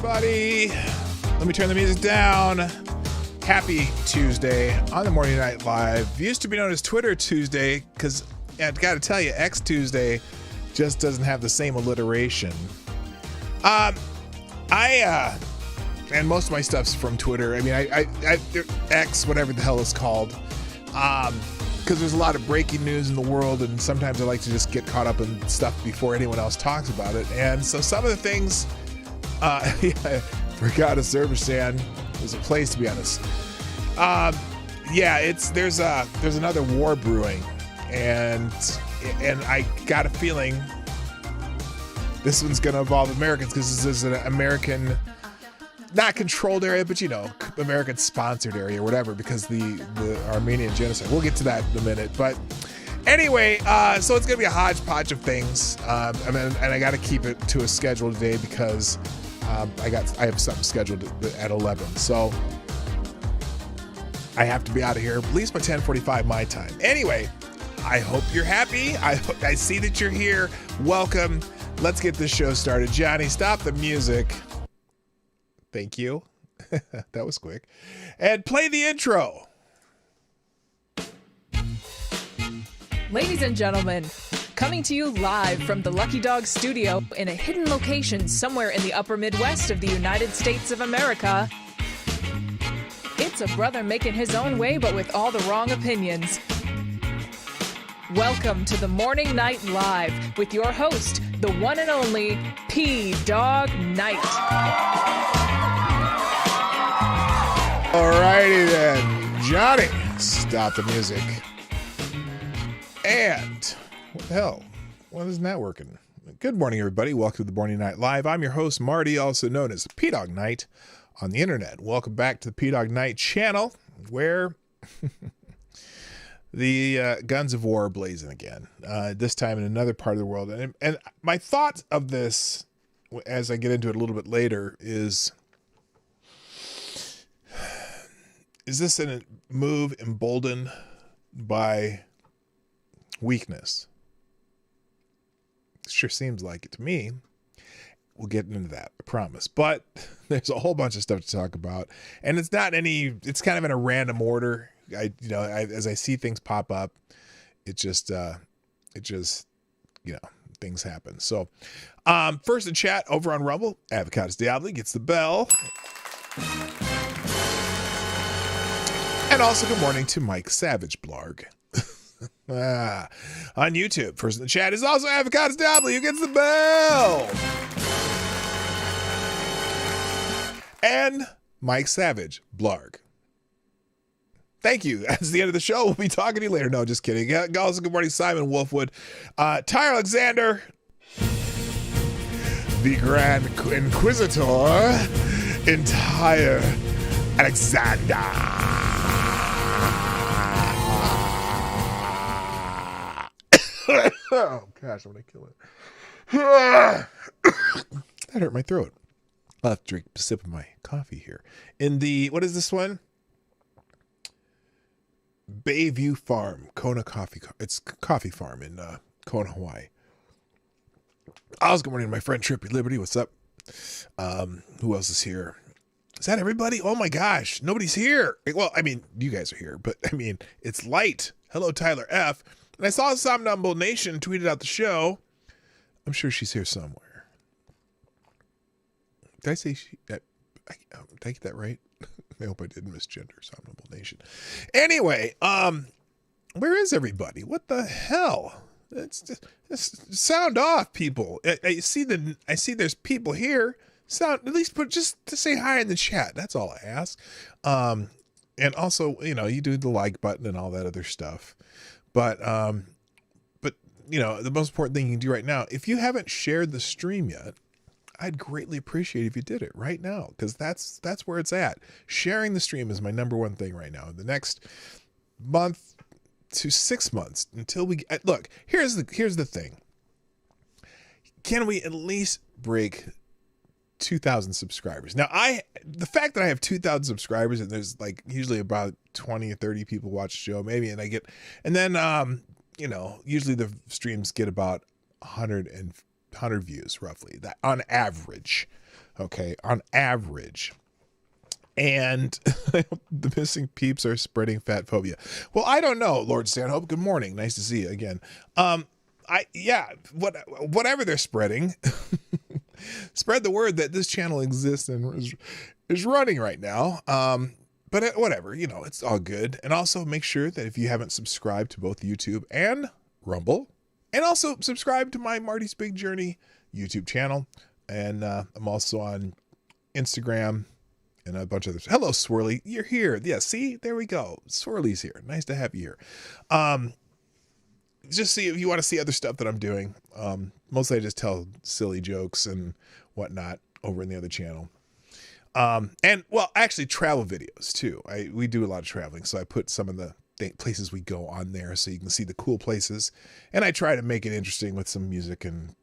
everybody. Let me turn the music down. Happy Tuesday on the Morning Night Live. Used to be known as Twitter Tuesday because I've got to tell you, X Tuesday just doesn't have the same alliteration. And most of my stuff's from Twitter. I mean, I X, whatever the hell it's called. Because there's a lot of breaking news in the world, and sometimes I like to just get caught up in stuff before anyone else talks about it. And so some of the things, forgot Azerbaijan was a place, to be honest. There's another war brewing, and I got a feeling this one's going to involve Americans because this is an American, not controlled area, but American sponsored area or whatever, because the Armenian genocide. We'll get to that in a minute. But anyway, so it's going to be a hodgepodge of things. And I got to keep it to a schedule today because I have something scheduled at 11. So I have to be out of here at least by 10:45 my time. Anyway, I hope you're happy. I see that you're here. Welcome. Let's get this show started. Johnny, stop the music. Thank you. That was quick. And play the intro. Ladies and gentlemen, coming to you live from the Lucky Dog studio in a hidden location somewhere in the upper Midwest of the United States of America, it's a brother making his own way, but with all the wrong opinions. Welcome to the Morning Night Live with your host, the one and only P-Dog Knight. Alrighty then, Johnny, stop the music. And what the hell? Why isn't that working? Good morning, everybody. Welcome to the Morning Night Live. I'm your host, Marty, also known as P-Dog Knight on the internet. Welcome back to the P-Dog Knight channel, where the guns of war are blazing again. This time in another part of the world. And my thoughts of this, as I get into it a little bit later, is this a move emboldened by weakness? It sure seems like it to me. We'll get into that, I promise. But there's a whole bunch of stuff to talk about, and it's kind of in a random order. As I see things pop up, it just things happen. So, first in chat over on Rumble, Avocados Diablo gets the bell. And also, good morning to Mike Savage Blarg. On YouTube, first in the chat is also Avocados Diablo, who gets the bell. And Mike Savage Blarg. Thank you. That's the end of the show. We'll be talking to you later. No, just kidding. Also, good morning, Simon Wolfwood. Tyre Alexander, the Grand Inquisitor, entire Alexander. Oh gosh, I'm gonna kill it. That hurt my throat. I'll have to drink a sip of my coffee here. In the, what is this one? Bayview Farm, Kona Coffee. It's coffee farm in Kona, Hawaii. Also, good morning to my friend Trippy Liberty. What's up? Who else is here? Is that everybody? Oh my gosh, nobody's here. Well, I mean, you guys are here, but I mean, it's light. Hello, Tyler F. And I saw Somnambule Nation tweeted out the show. I'm sure she's here somewhere. Did I say she? Did I get that right? I hope I didn't misgender Somnambule Nation. Anyway, where is everybody? What the hell? It's just sound off, people. I see there's people here. At least just to say hi in the chat. That's all I ask. And also, you do the like button and all that other stuff. But the most important thing you can do right now, if you haven't shared the stream yet, I'd greatly appreciate if you did it right now, because that's where it's at. Sharing the stream is my number one thing right now. The next month to 6 months until we look. Here's the thing. Can we at least break 2,000 subscribers? Now, the fact that I have 2,000 subscribers and there's like usually about 20 or 30 people watch the show, maybe, and then usually the streams get about 100 and 100 views roughly, that on average. Okay, on average. And the missing peeps are spreading fat phobia. Well, I don't know, Lord Stanhope. Good morning. Nice to see you again. Whatever they're spreading, spread the word that this channel exists and is running right now. But whatever, it's all good. And also make sure that if you haven't subscribed to both YouTube and Rumble, and also subscribe to my Marty's Big Journey YouTube channel. And I'm also on Instagram and a bunch of others. Hello, Swirly. You're here. Yeah, see? There we go. Swirly's here. Nice to have you here. Just see if you want to see other stuff that I'm doing. Mostly I just tell silly jokes and whatnot over in the other channel. And well, actually travel videos too. We do a lot of traveling. So I put some of the places we go on there so you can see the cool places. And I try to make it interesting with some music and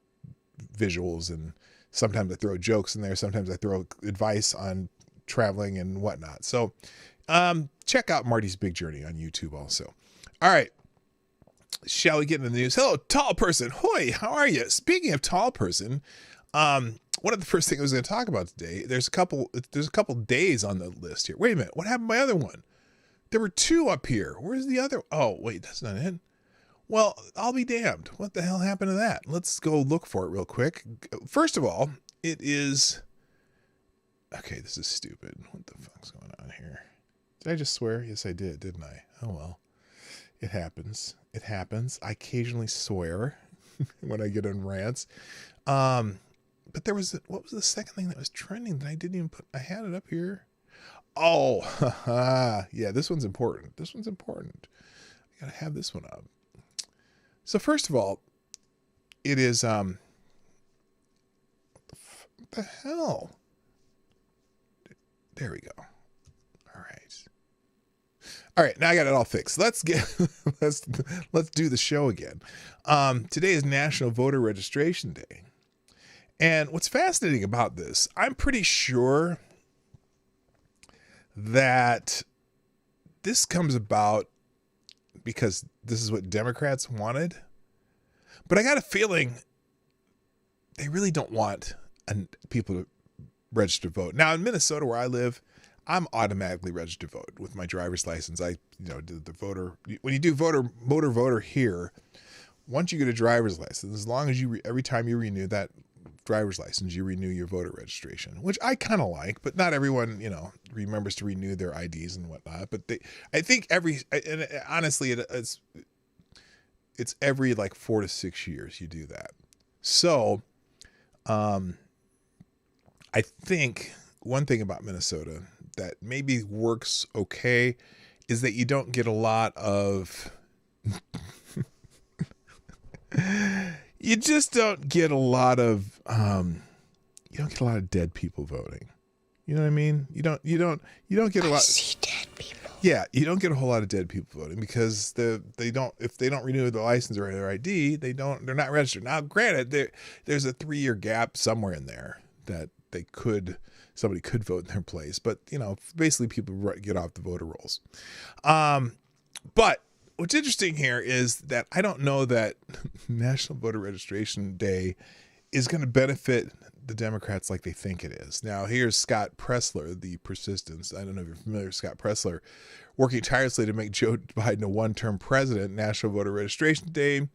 visuals. And sometimes I throw jokes in there. Sometimes I throw advice on traveling and whatnot. So check out Marty's Big Journey on YouTube also. All right. Shall we get into the news? Hello, tall person. Hoi, how are you? Speaking of tall person, one of the first things I was going to talk about today, there's a couple days on the list here. Wait a minute. What happened to my other one? There were 2 up here. Where's the other? Oh, wait, that's not it. Well, I'll be damned. What the hell happened to that? Let's go look for it real quick. First of all, it is... Okay, this is stupid. What the fuck's going on here? Did I just swear? Yes, I did, didn't I? Oh, well. It happens. It happens. I occasionally swear when I get on rants. But there was... What was the second thing that was trending that I didn't even put... I had it up here. Oh, yeah, this one's important. This one's important. I gotta have this one up. So first of all, it is... What the hell? There we go. All right, now I got it all fixed. Let's do the show again. Today is National Voter Registration Day. And what's fascinating about this, I'm pretty sure that this comes about because this is what Democrats wanted. But I got a feeling they really don't want people to register to vote. Now in Minnesota where I live, I'm automatically registered to vote with my driver's license. I did the voter. When you do motor voter here, once you get a driver's license, as long as every time you renew that driver's license, you renew your voter registration, which I kind of like, but not everyone, remembers to renew their IDs and whatnot. But I think honestly, it's every like 4 to 6 years you do that. So, I think one thing about Minnesota that maybe works okay is that you don't get a lot of you just don't get a lot of dead people voting. You know what I mean? You don't get a lot. I see dead people. Yeah, you don't get a whole lot of dead people voting because if they don't renew the license or their ID, they're not registered. Now, granted, there's a 3-year gap somewhere in there that somebody could vote in their place, but basically people get off the voter rolls. But what's interesting here is that I don't know that National Voter Registration Day is going to benefit the Democrats like they think it is. Now, here's Scott Presler, the Persistence. I don't know if you're familiar with Scott Presler, working tirelessly to make Joe Biden a one-term president. National Voter Registration Day.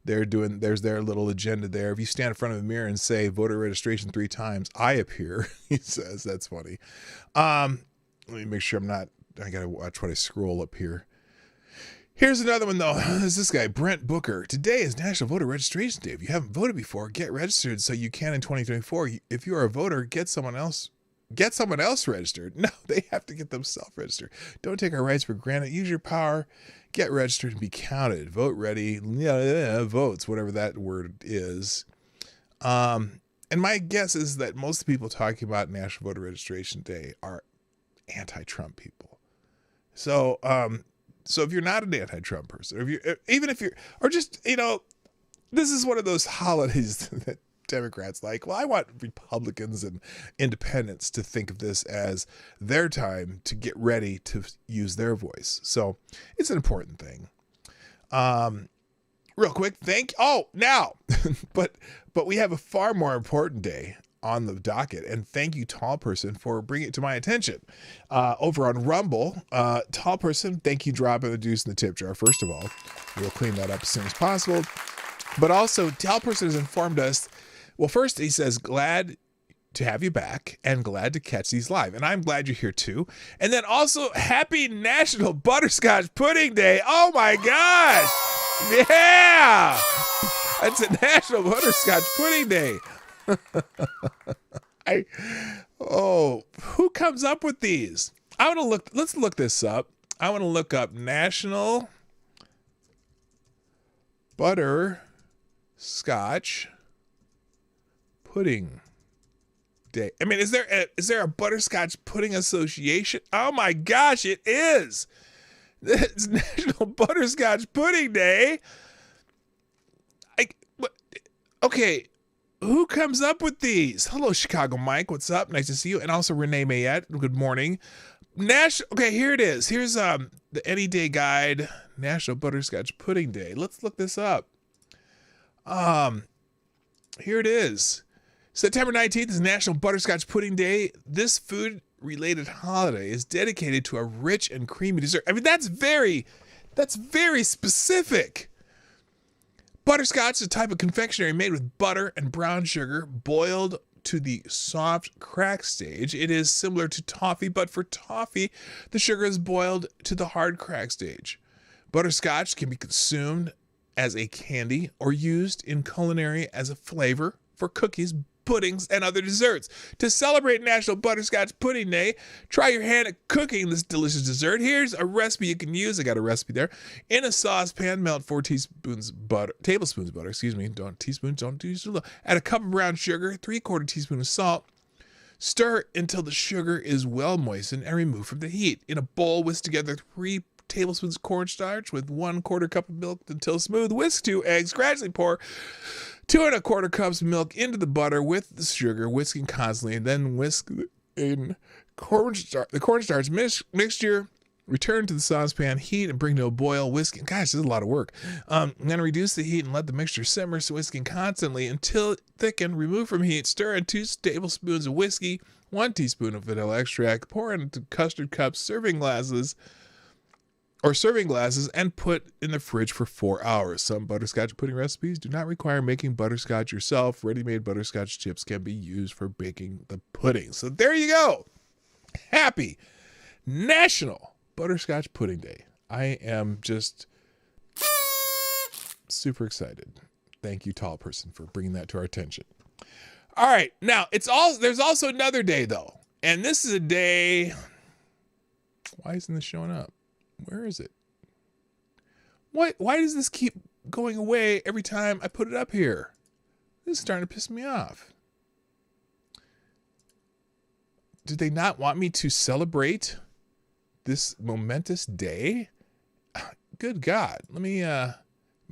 There's their little agenda there. If you stand in front of a mirror and say voter registration 3 times, I appear, he says. That's funny. Let me make sure I got to watch what I scroll up here. Here's another one, though. There's this guy, Brent Booker. Today is National Voter Registration Day. If you haven't voted before, get registered so you can in 2024. If you are a voter, get someone else registered. No, they have to get themselves registered. Don't take our rights for granted. Use your power. Get registered and be counted. Vote ready. Votes, whatever that word is. And my guess is that most of the people talking about National Voter Registration Day are anti-Trump people. So if you're not an anti-Trump person, or this is one of those holidays that Democrats like, well, I want Republicans and independents to think of this as their time to get ready to use their voice. So it's an important thing. real quick, now, but we have a far more important day on the docket, and thank you, Tall Person, for bringing it to my attention. Over on Rumble, Tall Person, thank you, dropping the deuce in the tip jar. First of all, we'll clean that up as soon as possible. But also, Tall Person has informed us. Well, first he says, glad to have you back and glad to catch these live. And I'm glad you're here too. And then also, happy National Butterscotch Pudding Day. Oh my gosh. Yeah. It's a National Butterscotch Pudding Day. Who comes up with these? Let's look this up. I want to look up National Butterscotch Pudding Day. I mean, is there a Butterscotch Pudding Association? Oh my gosh, it is. It's National Butterscotch Pudding Day. Okay, who comes up with these? Hello, Chicago Mike. What's up? Nice to see you. And also Renee Mayette. Good morning. Okay, here it is. Here's the Any Day Guide, National Butterscotch Pudding Day. Let's look this up. Here it is. September 19th is National Butterscotch Pudding Day. This food-related holiday is dedicated to a rich and creamy dessert. I mean, that's very specific. Butterscotch is a type of confectionery made with butter and brown sugar boiled to the soft crack stage. It is similar to toffee, but for toffee, the sugar is boiled to the hard crack stage. Butterscotch can be consumed as a candy or used in culinary as a flavor for cookies, puddings, and other desserts. To celebrate National Butterscotch Pudding Day, try your hand at cooking this delicious dessert. Here's a recipe you can use. I got a recipe there. In a saucepan, melt 4 tablespoons butter. Don't use too low. Add a cup of brown sugar, 3/4 teaspoon of salt. Stir until the sugar is well moistened and remove from the heat. In a bowl, whisk together 3 tablespoons cornstarch with 1/4 cup of milk until smooth. Whisk 2 eggs. Gradually pour 2 1/4 cups of milk into the butter with the sugar, whisking constantly, and then whisk in the cornstarch mixture. Return to the saucepan, heat, and bring to a boil, whisking. Gosh, this is a lot of work. Then reduce the heat and let the mixture simmer, whisking constantly until thickened. Remove from heat. Stir in 2 tablespoons of whiskey, 1 teaspoon of vanilla extract. Pour into custard cups, serving glasses, and put in the fridge for 4 hours. Some butterscotch pudding recipes do not require making butterscotch yourself. Ready-made butterscotch chips can be used for baking the pudding. So there you go. Happy National Butterscotch Pudding Day. I am just super excited. Thank you, Tall Person, for bringing that to our attention. All right. Now, there's also another day, though. And this is a day... Why isn't this showing up? Where is it? Why does this keep going away every time I put it up here? This is starting to piss me off. Did they not want me to celebrate this momentous day? Good God. I'm gonna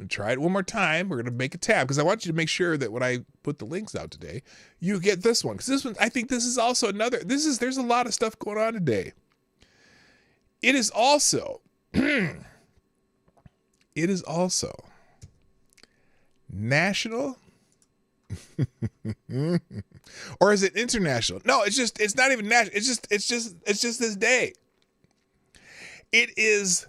try it one more time. We're gonna make a tab because I want you to make sure that when I put the links out today, you get this one. Because this one, I think this is also another. There's a lot of stuff going on today. It is also national or is it international? No, it's not even national. It's just this day. It is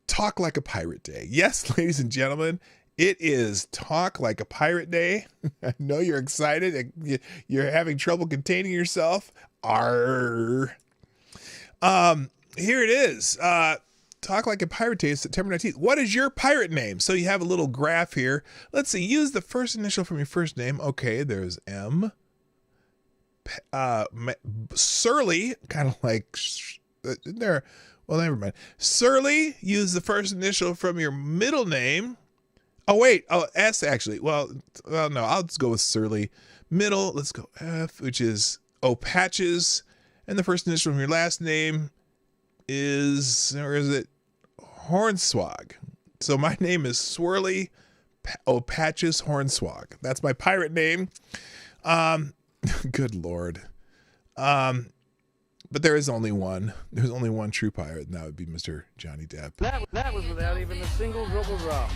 Talk Like a Pirate Day. Yes, ladies and gentlemen, it is Talk Like a Pirate Day. I know you're excited. You're having trouble containing yourself. Arr. Here it is. Talk Like a Pirate Day is September 19th. What is your pirate name? So you have a little graph here. Let's see. Use the first initial from your first name. Okay, there's M. Surly, kind of like there. Well, never mind. Surly, use the first initial from your middle name. Oh, wait. Oh, S actually. Well, no, I'll just go with Surly. Middle, let's go F, which is Patches. And the first initial from your last name is Hornswogg. So my name is Swirly Patches Hornswogg. That's my pirate name. Good Lord. But there is only one. There's only one true pirate, and that would be Mr. Johnny Depp. That was without even a single drop of drop.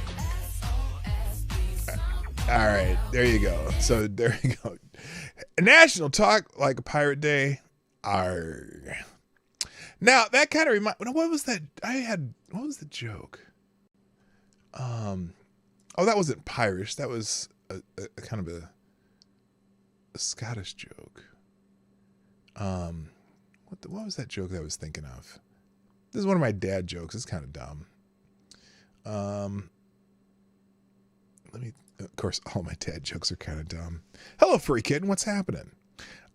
All right, there you go. So there you go. National Talk Like a Pirate Day. Arr. Now that kind of what was that? What was the joke? Oh, that wasn't Pirish. That was a kind of a Scottish joke. What was that joke that I was thinking of? This is one of my dad jokes. It's kind of dumb. Of course, all my dad jokes are kind of dumb. Hello, furry kitten. What's happening?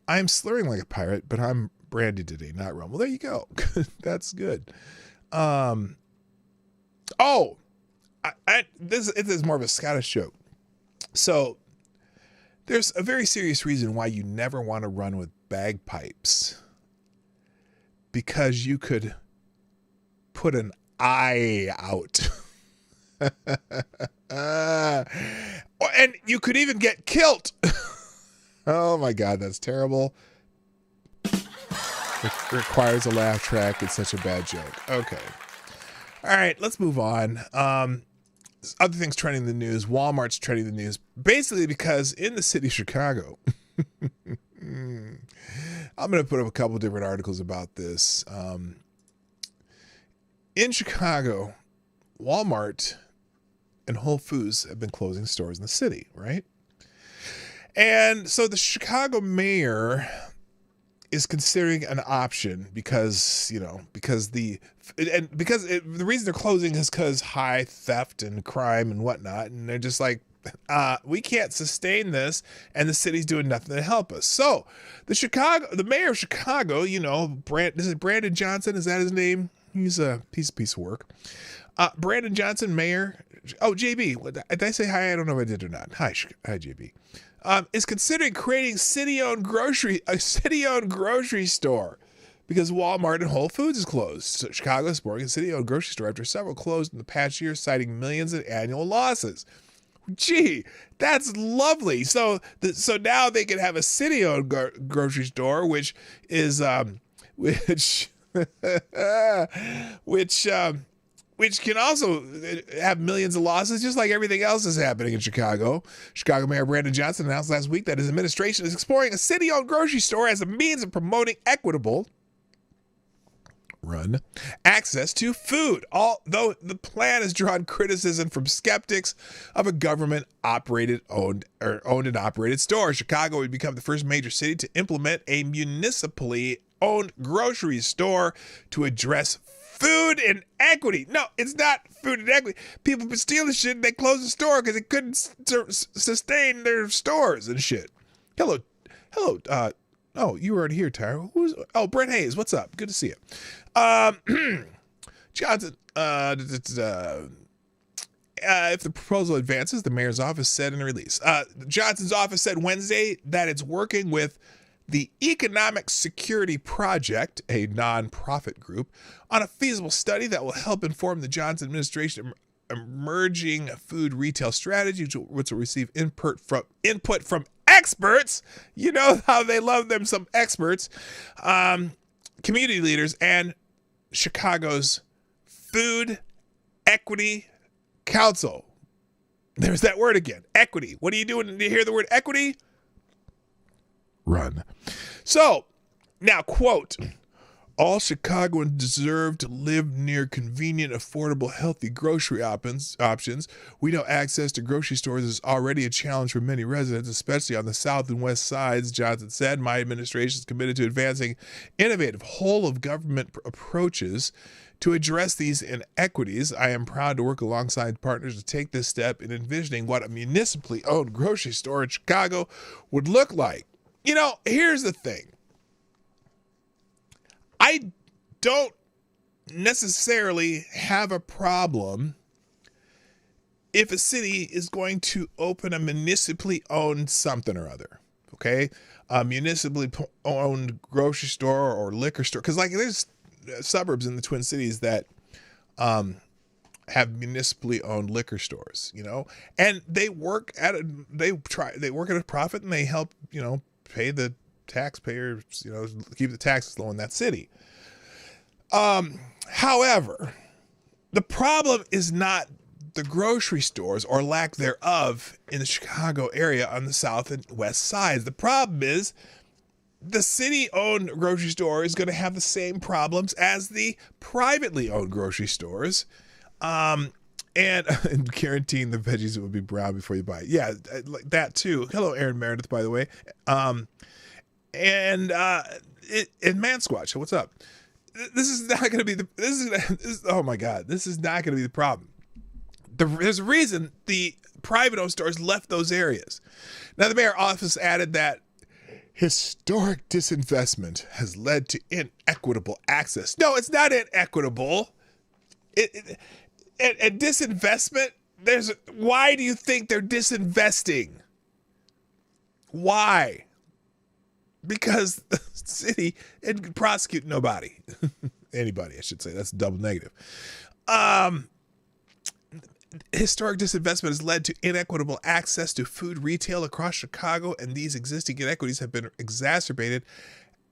I'm slurring like a pirate, but I'm brandy today, not rum. Well, there you go. That's good. This is more of a Scottish joke. So there's a very serious reason why you never want to run with bagpipes, because you could put an eye out. And you could even get killed. Oh my God, that's terrible. It requires a laugh track. It's such a bad joke. Okay. All right, let's move on. Other things trending in the news. Walmart's trending in the news. Basically because in the city of Chicago, I'm going to put up a couple different articles about this. In Chicago, Walmart and Whole Foods have been closing stores in the city, right? And so the Chicago mayor is considering an option because the reason they're closing is because high theft and crime and whatnot. And they're just like, we can't sustain this, and the city's doing nothing to help us. So the mayor of Chicago, is it Brandon Johnson? Is that his name? He's a piece of work. Brandon Johnson, mayor. Oh, JB. Did I say hi? I don't know if I did or not. Hi, JB. Is considering creating a city-owned grocery store because Walmart and Whole Foods is closed. So Chicago is supporting a city-owned grocery store after several closed in the past year, citing millions in annual losses. Gee, that's lovely. So now they can have a city-owned grocery store, which is which can also have millions of losses, just like everything else is happening in Chicago. Chicago Mayor Brandon Johnson announced last week that his administration is exploring a city-owned grocery store as a means of promoting equitable access to food. Although the plan has drawn criticism from skeptics of a government-operated, owned and operated store. Chicago would become the first major city to implement a municipally owned grocery store to address food inequity. No, it's not food inequity. People been stealing shit and they closed the store because they couldn't sustain their stores and shit. Hello. Oh, you were already here, Tyra. Brent Hayes. What's up? Good to see you. Johnson. If the proposal advances, the mayor's office said in a release. Johnson's office said Wednesday that it's working with the Economic Security Project, a nonprofit group, on a feasible study that will help inform the Johnson administration emerging food retail strategy, which will receive input from experts. You know how they love them some experts, community leaders, and Chicago's Food Equity Council. There's that word again, equity. What are you doing when you hear the word equity? Run. So, now, quote, all Chicagoans deserve to live near convenient, affordable, healthy grocery options. We know access to grocery stores is already a challenge for many residents, especially on the south and west sides, Johnson said. My administration is committed to advancing innovative whole-of-government approaches to address these inequities. I am proud to work alongside partners to take this step in envisioning what a municipally owned grocery store in Chicago would look like. Here's the thing. I don't necessarily have a problem if a city is going to open a municipally owned something or other, okay? A municipally owned grocery store or liquor store. Because, there's suburbs in the Twin Cities that have municipally owned liquor stores, and they work at a profit, and they help, pay the taxpayers, keep the taxes low in that city. However, the problem is not the grocery stores, or lack thereof, in the Chicago area on the south and west sides. The problem is the city-owned grocery store is going to have the same problems as the privately owned grocery stores. And guaranteeing the veggies will be brown before you buy it. Yeah, like that too. Hello, Aaron Meredith, by the way. And Man-Squatch, what's up? This is not going to be oh my God, this is not going to be the problem. There's a reason the private-owned stores left those areas. Now, the mayor's office added that historic disinvestment has led to inequitable access. No, it's not inequitable. And disinvestment, why do you think they're disinvesting? Why? Because the city can prosecute nobody. Anybody, I should say. That's double negative. Historic disinvestment has led to inequitable access to food retail across Chicago, and these existing inequities have been exacerbated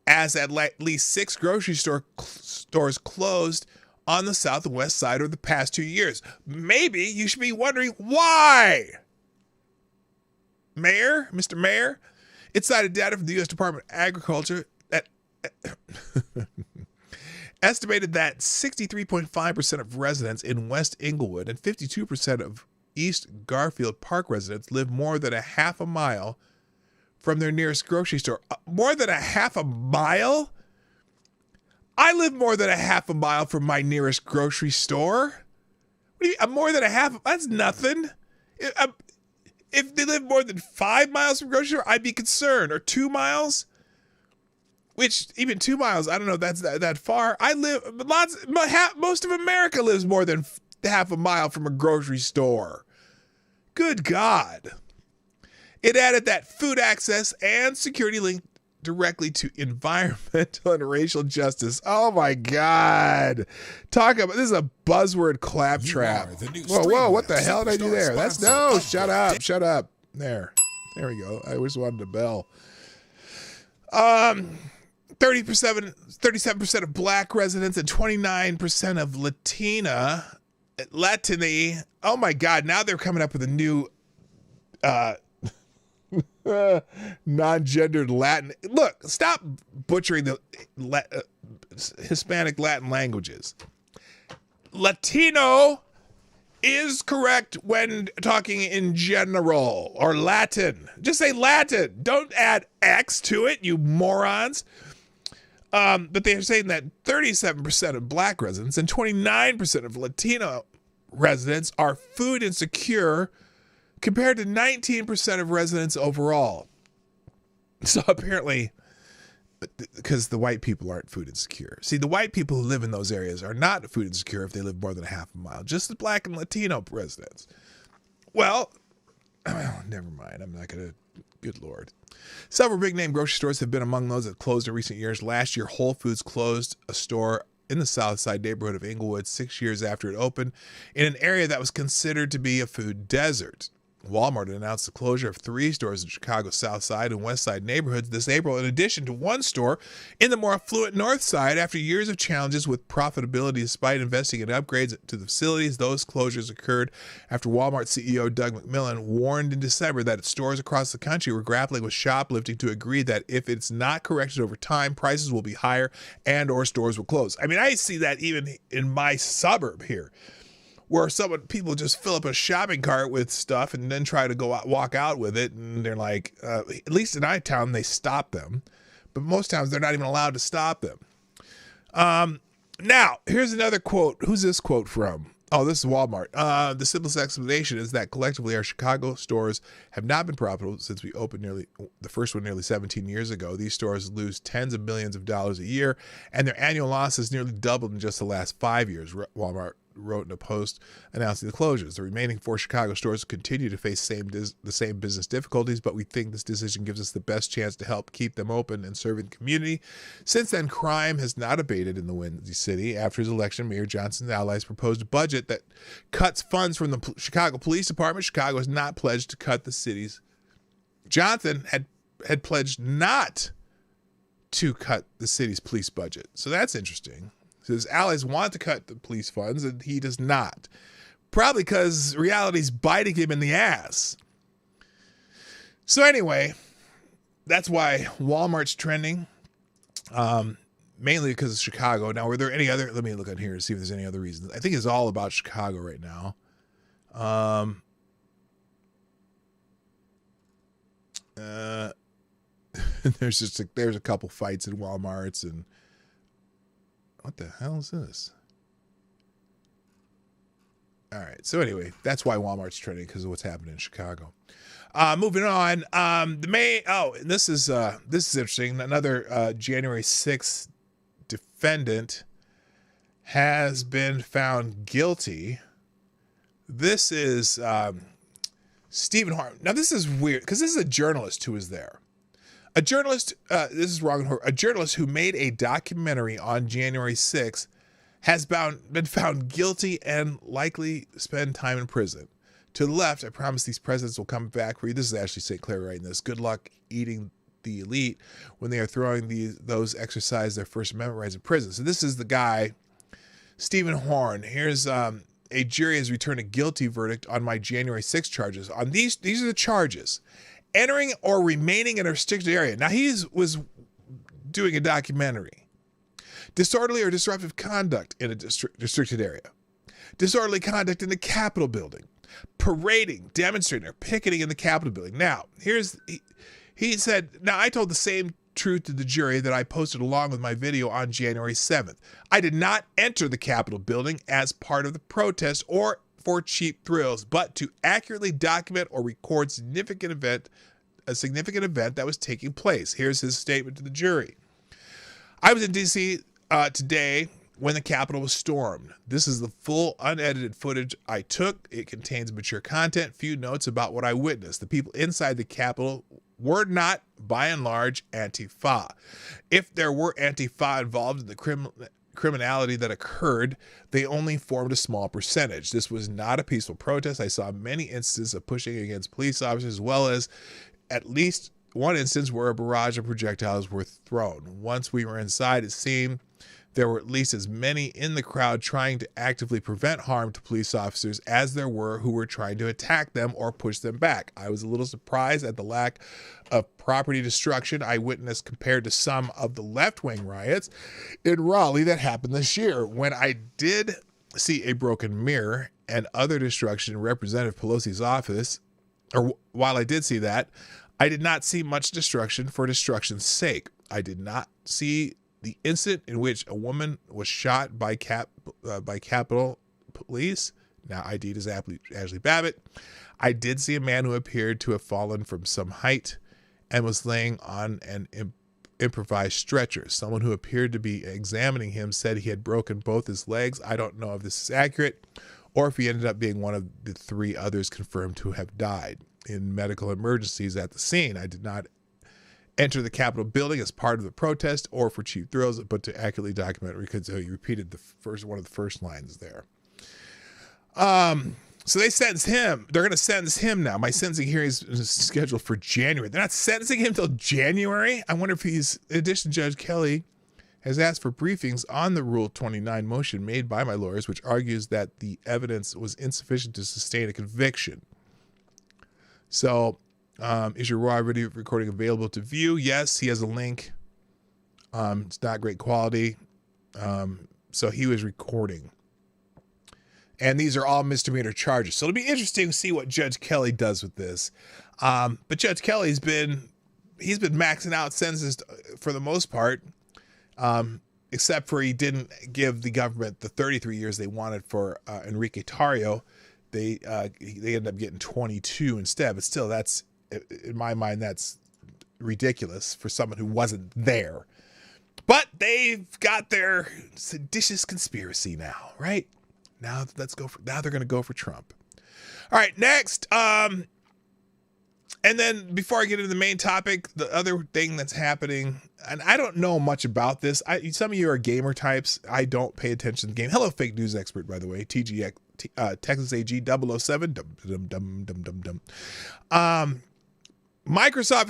as at least 6 grocery stores closed on the south and west side over the past 2 years. Maybe you should be wondering why. Mayor, Mr. Mayor, it cited data from the U.S. Department of Agriculture that estimated that 63.5% of residents in West Englewood and 52% of East Garfield Park residents live more than a half a mile from their nearest grocery store. More than a half a mile? I live more than a half a mile from my nearest grocery store. What do you mean? More than a half? That's nothing. If they live more than 5 miles from grocery store, I'd be concerned. Or 2 miles, which even 2 miles, I don't know if that's that far. Most of America lives more than half a mile from a grocery store. Good God. It added that food access and security linked directly to environmental and racial justice. Oh my God. Talk about, this is a buzzword claptrap. Whoa, what the hell did I do there? Shut up. There we go. I just wanted a bell. 37% of black residents and 29% of Latini. Oh my God, now they're coming up with a new non-gendered Latin. Look, stop butchering the Hispanic Latin languages. Latino is correct when talking in general, or Latin. Just say Latin. Don't add X to it, you morons. But they're saying that 37% of black residents and 29% of Latino residents are food insecure, compared to 19% of residents overall. So apparently, because the white people aren't food insecure. See, the white people who live in those areas are not food insecure if they live more than a half a mile. Just the black and Latino residents. Well, never mind. I'm not going to. Good Lord. Several big-name grocery stores have been among those that closed in recent years. Last year, Whole Foods closed a store in the South Side neighborhood of Englewood 6 years after it opened in an area that was considered to be a food desert. Walmart announced the closure of 3 stores in Chicago's South Side and West Side neighborhoods this April, in addition to 1 store in the more affluent North Side. After years of challenges with profitability despite investing in upgrades to the facilities, those closures occurred after Walmart CEO Doug McMillon warned in December that stores across the country were grappling with shoplifting to agree that if it's not corrected over time, prices will be higher and or stores will close. I mean, I see that even in my suburb here, where people just fill up a shopping cart with stuff and then try to walk out with it. And they're like, at least in our town, they stop them. But most towns, they're not even allowed to stop them. Now, here's another quote. Who's this quote from? Oh, this is Walmart. The simplest explanation is that collectively our Chicago stores have not been profitable since we opened the first one nearly 17 years ago. These stores lose tens of millions of dollars a year, and their annual losses nearly doubled in just the last 5 years, Walmart wrote in a post announcing the closures. The remaining 4 Chicago stores continue to face the same business difficulties, but we think this decision gives us the best chance to help keep them open and serving the community. Since then, crime has not abated in the Windy City. After his election, Mayor Johnson's allies proposed a budget that cuts funds from the Chicago Police Department. Chicago has not pledged to cut the city's. Johnson had pledged not to cut the city's police budget. So that's interesting. So his allies want to cut the police funds, and he does not. Probably because reality's biting him in the ass. So anyway, that's why Walmart's trending. Mainly because of Chicago. Now, were there any other? Let me look on here and see if there's any other reasons. I think it's all about Chicago right now. There's a couple fights in Walmarts, and what the hell is this? All right. So anyway, that's why Walmart's trending, because of what's happening in Chicago. Moving on. This is interesting. Another January 6th defendant has been found guilty. This is Stephen Horn. Now this is weird because this is a journalist who was there. A journalist. This is wrong. A journalist who made a documentary on January 6th has been found guilty and likely spend time in prison. To the left, I promise these presidents will come back for you. This is Ashley St. Clair writing this. Good luck eating the elite when they are throwing those exercise their First Amendment rights in prison. So this is the guy, Stephen Horn. Here's a jury has returned a guilty verdict on my January 6th charges. On these are the charges: entering or remaining in a restricted area. Now was doing a documentary. Disorderly or disruptive conduct in a restricted area. Disorderly conduct in the Capitol building. Parading, demonstrating, or picketing in the Capitol building. Now, he said, now I told the same truth to the jury that I posted along with my video on January 7th. I did not enter the Capitol building as part of the protest or for cheap thrills, but to accurately document or record a significant event that was taking place. Here's his statement to the jury. I was in D.C. Today when the Capitol was stormed. This is the full unedited footage I took. It contains mature content, few notes about what I witnessed. The people inside the Capitol were not, by and large, Antifa. If there were Antifa involved in the criminality that occurred, they only formed a small percentage. This was not a peaceful protest. I saw many instances of pushing against police officers, as well as at least one instance where a barrage of projectiles were thrown. Once we were inside, it seemed there were at least as many in the crowd trying to actively prevent harm to police officers as there were who were trying to attack them or push them back. I was a little surprised at the lack of property destruction I witnessed compared to some of the left-wing riots in Raleigh that happened this year. When I did see a broken mirror and other destruction in Representative Pelosi's office, or while I did see that, I did not see much destruction for destruction's sake. I did not see the incident in which a woman was shot by Capitol Police, now ID'd as Ashley Babbitt. I did see a man who appeared to have fallen from some height and was laying on an improvised stretcher. Someone who appeared to be examining him said he had broken both his legs. I don't know if this is accurate or if he ended up being one of the three others confirmed to have died in medical emergencies at the scene. I did not enter the Capitol building as part of the protest or for cheap thrills, but to accurately document, because he repeated one of the first lines there. So they sentenced him. They're going to sentence him now. My sentencing hearing is scheduled for January. They're not sentencing him till January. I wonder if in addition, Judge Kelly has asked for briefings on the Rule 29 motion made by my lawyers, which argues that the evidence was insufficient to sustain a conviction. So, is your raw video recording available to view? Yes, he has a link. It's not great quality. So he was recording. And these are all misdemeanor charges. So it'll be interesting to see what Judge Kelly does with this. But Judge Kelly's been maxing out sentences for the most part, except for he didn't give the government the 33 years they wanted for Enrique Tarrio. They ended up getting 22 instead. But still, that's, in my mind, that's ridiculous for someone who wasn't there. But they've got their seditious conspiracy now, right? Now they're going to go for Trump. All right, next. And then before I get into the main topic, the other thing that's happening, and I don't know much about this. Some of you are gamer types. I don't pay attention to the game. Hello, fake news expert, by the way. TGX, Texas AG 007. Microsoft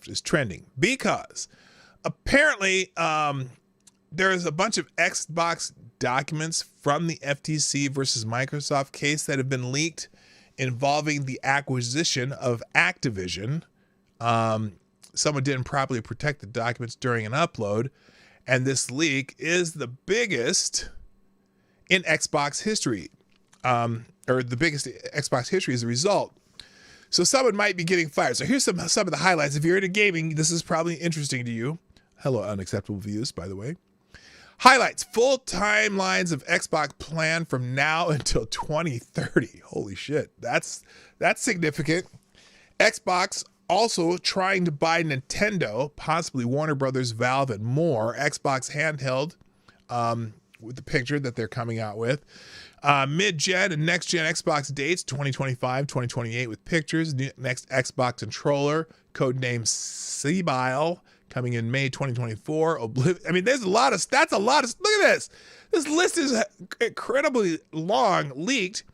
is trending because apparently there is a bunch of Xbox documents from the FTC versus Microsoft case that have been leaked involving the acquisition of Activision. Someone didn't properly protect the documents during an upload, and this leak is the biggest in Xbox history, or the biggest Xbox history as a result. So someone might be getting fired. So here's some of the highlights. If you're into gaming, this is probably interesting to you. Hello, Unacceptable Views, by the way. Highlights: full timelines of Xbox plan from now until 2030. Holy shit, that's significant. Xbox also trying to buy Nintendo, possibly Warner Brothers, Valve, and more. Xbox handheld, with the picture that they're coming out with. Mid-gen and next-gen Xbox dates, 2025, 2028 with pictures. Next Xbox controller, codename Sebile, coming in May 2024. I mean, there's a lot of, look at this. This list is incredibly long, leaked.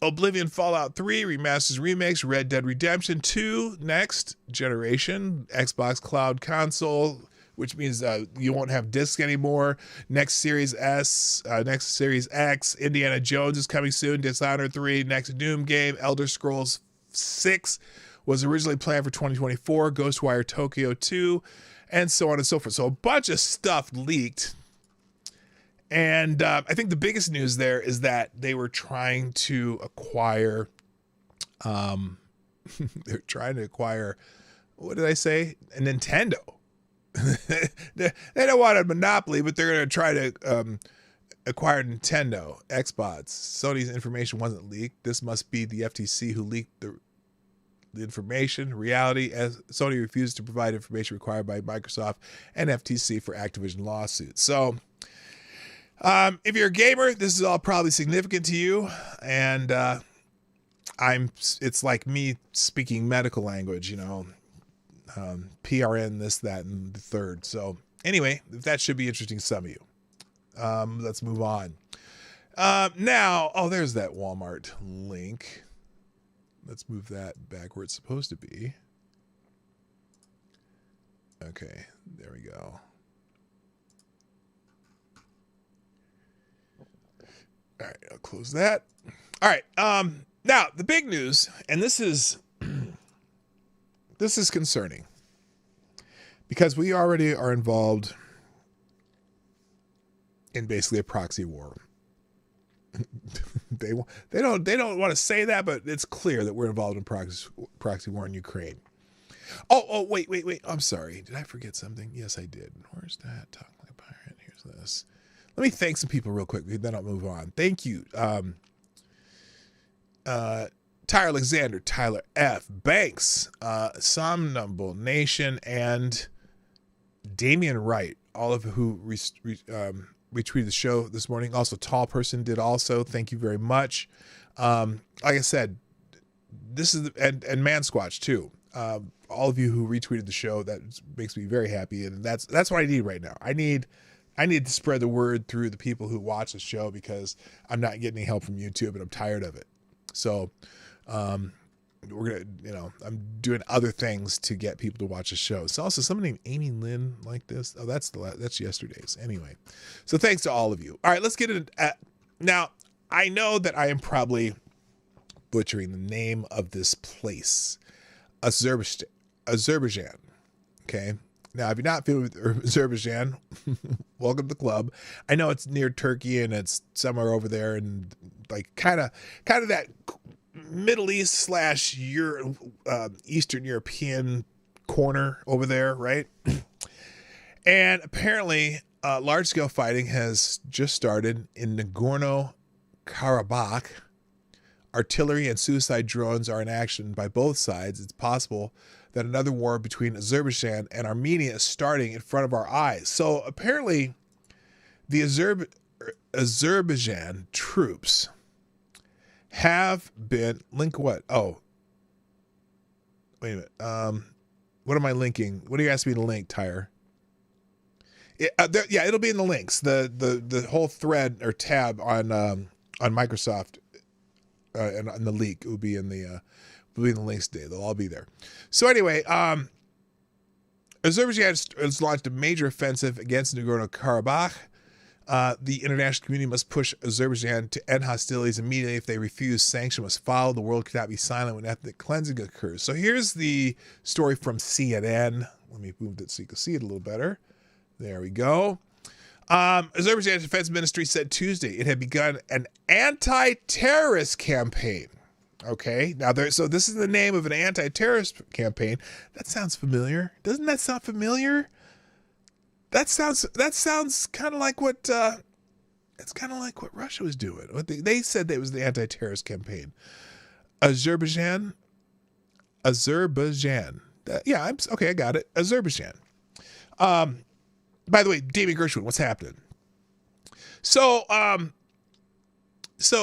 Oblivion, Fallout 3, remasters, remakes, Red Dead Redemption 2, next generation, Xbox Cloud Console, which means you won't have discs anymore. Next Series S, next Series X, Indiana Jones is coming soon, Dishonored 3, next Doom game, Elder Scrolls 6 was originally planned for 2024, Ghostwire Tokyo 2, and so on and so forth. So a bunch of stuff leaked. And I think the biggest news there is that they were trying to acquire, they're trying to acquire, what did I say? A Nintendo. They don't want a monopoly, but they're going to try to acquire Nintendo, Xbox. Sony's information wasn't leaked. This must be the FTC who leaked the information. Reality, as Sony refused to provide information required by Microsoft and FTC for Activision lawsuits. So, if you're a gamer, this is all probably significant to you, and it's like me speaking medical language, you know, PRN, this, that, and the third. So anyway, that should be interesting to some of you. Let's move on. Now, there's that Walmart link. Let's move that back where it's supposed to be. Okay, there we go. All right, I'll close that. All right. Now the big news, and this is concerning because we already are involved in basically a proxy war. They don't want to say that, but it's clear that we're involved in proxy war in Ukraine. Oh, wait. I'm sorry. Did I forget something? Yes, I did. Where's that? Talk like a pirate. Here's this. Let me thank some people real quick, then I'll move on. Thank you. Tyler Alexander, Tyler F. Banks, Somnambul Nation, and Damian Wright, all of who retweeted the show this morning. Also, Tall Person did also. Thank you very much. Like I said, this is, and Mansquatch too. All of you who retweeted the show, that makes me very happy. And that's what I need right now. I need to spread the word through the people who watch the show because I'm not getting any help from YouTube and I'm tired of it. So, we're gonna, I'm doing other things to get people to watch the show. So also someone named Amy Lynn like this. Oh, that's yesterday's. Anyway, so thanks to all of you. All right, let's get into now. I know that I am probably butchering the name of this place, Azerbaijan. Okay. Now, if you're not familiar with Azerbaijan, welcome to the club. I know it's near Turkey and it's somewhere over there and like kind of that Middle East / Eastern European corner over there, right? And apparently, large-scale fighting has just started in Nagorno-Karabakh. Artillery and suicide drones are in action by both sides. It's possible that another war between Azerbaijan and Armenia is starting in front of our eyes. So apparently, the Azerbaijan troops have been what? Oh, wait a minute. What am I linking? What are you asking me to link, Tyre? It'll be in the links. The whole thread or tab on Microsoft and on the leak will be in the links today. They'll all be there. So anyway, Azerbaijan has launched a major offensive against Nagorno-Karabakh. The international community must push Azerbaijan to end hostilities immediately. If they refuse, sanctions must follow. The world cannot be silent when ethnic cleansing occurs. So here's the story from CNN. Let me move it so you can see it a little better. There we go. Azerbaijan's defense ministry said Tuesday it had begun an anti-terrorist campaign. Okay, now so this is the name of an anti-terrorist campaign. That sounds familiar. Doesn't that sound familiar? That sounds kind of like what it's kind of like what Russia was doing. They said that it was the anti-terrorist campaign. Azerbaijan. Yeah, okay. I got it. Azerbaijan. By the way, David Gershwin, what's happening? So